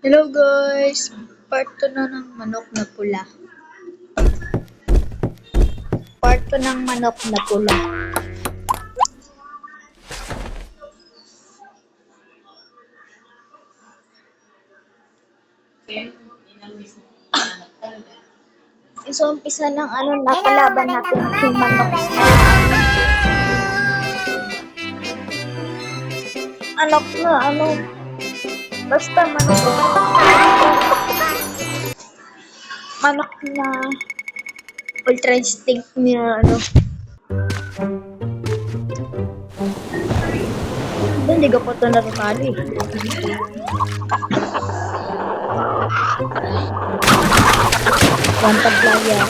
Hello guys! Part 2 na ng manok na pula. Part 2 ng manok na pula. So, umpisa ng nakalaban natin yung manok. Basta manok. Manok na ultra instinct niya, Hindi ka po ito narutali. One tag lang yan.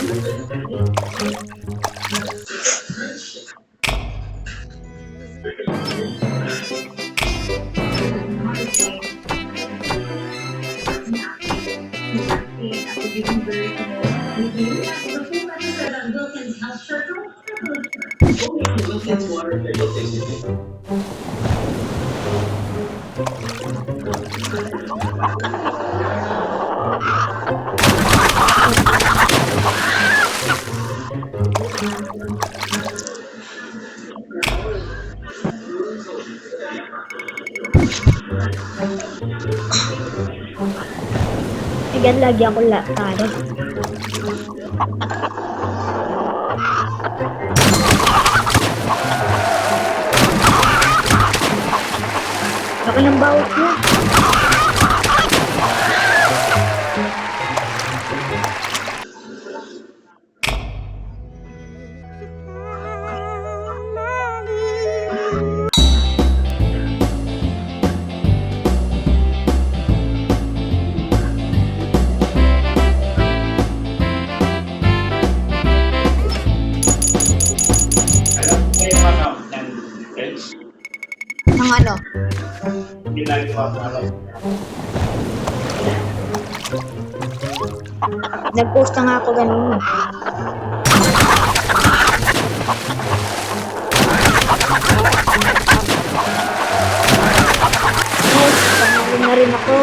Again, lagi ako talo. Laki ng bawat niya. Ang ano? Nag-post na nga ako ganun. Yes, panalo na rin ako.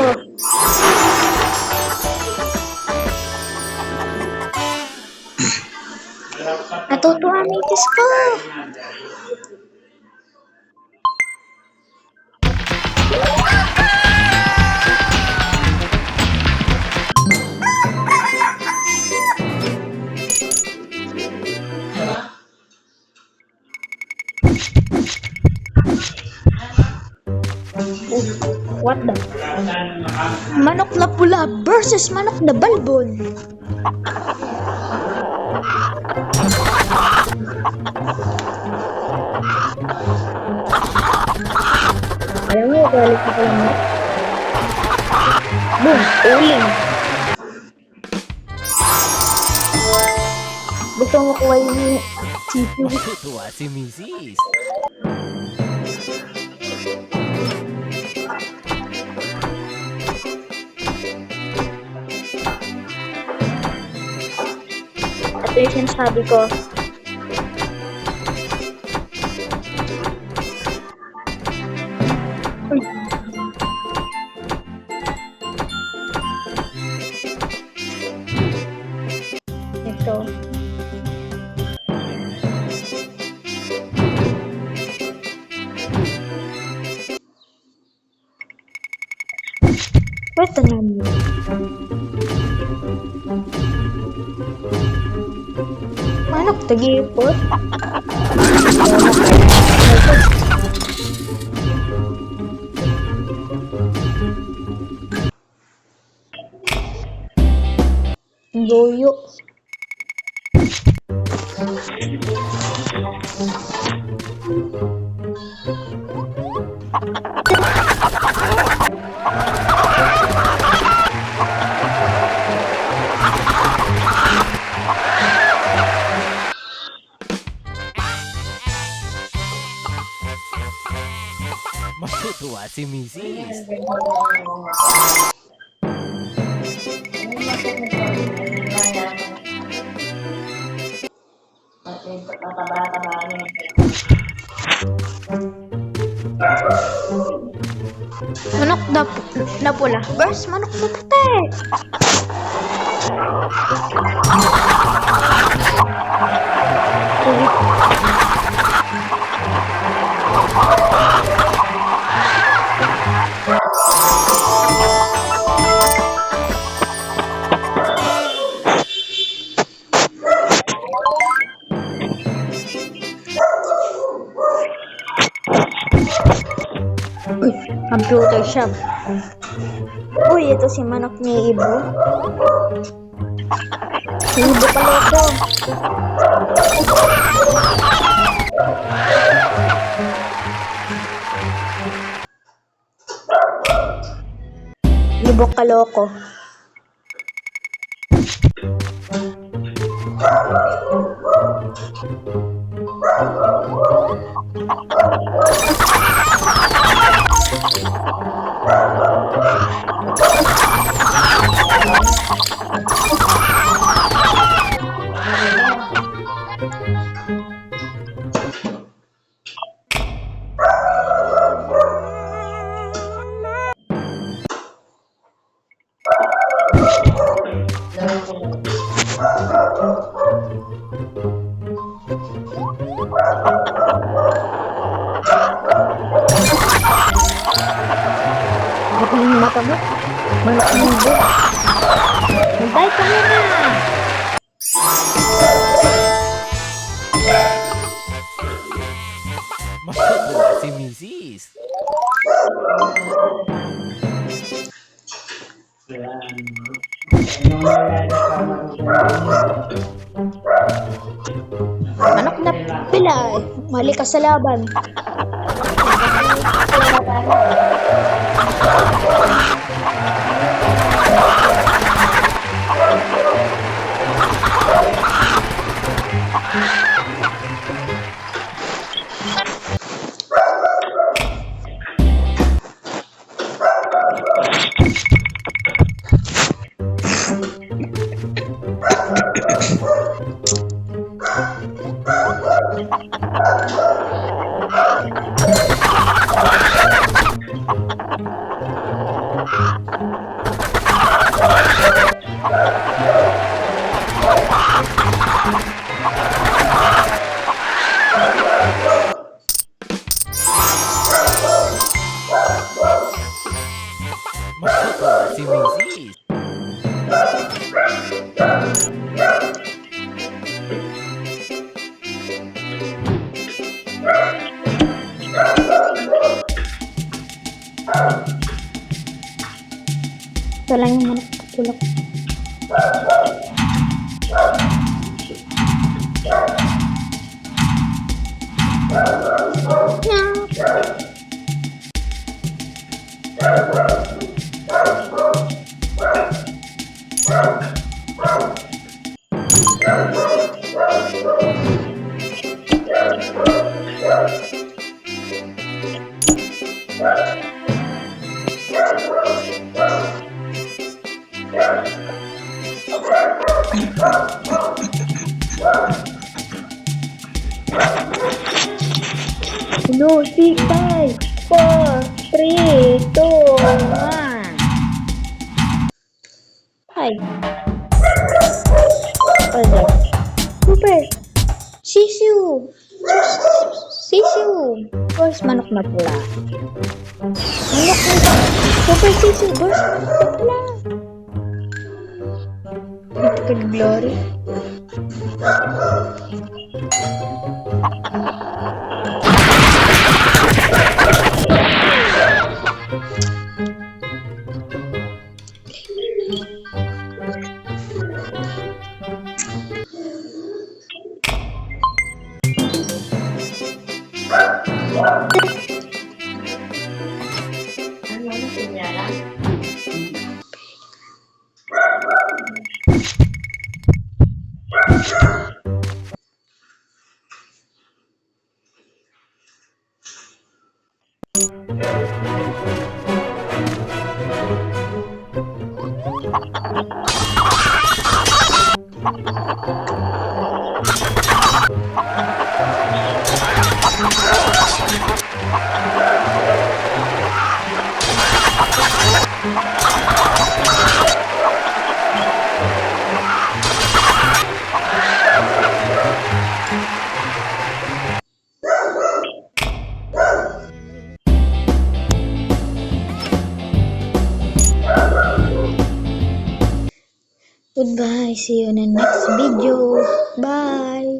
Natutuwa ang itis ko. What the? Manok na pula versus manok na balbon. Alam mo, galit ako lang mo. Boom! Uling! Gusto mo kuha yung chicken. Tuwa si Mrs. Ito yung sinasabi ko. Uy. Ito. Ito na niyo. Manok tagipot. Goyo. Matutuwa si Mrs. Manok na pula versus manok na puti. Uy, computer shop. Uy, ito si manok ni Ibo. Si Ibo pala ito. Ibo kaloko. Galing yung mata mo. Manok ni Ibo. Magday ka muna. Matutuwa si Mrs. Manok na pila. Mali ka sa laban. Matutuwa si Mrs. Ito lang yung manok na pula. No, 6, 5, 4, 3, 2, 1. Hi. Super. Super. Sisiu. Sisiu. Boss, manok na pula. Manok na. Super sisiu. Boss, manok na pula. Good glory. Goodbye. See you in the next video. Bye.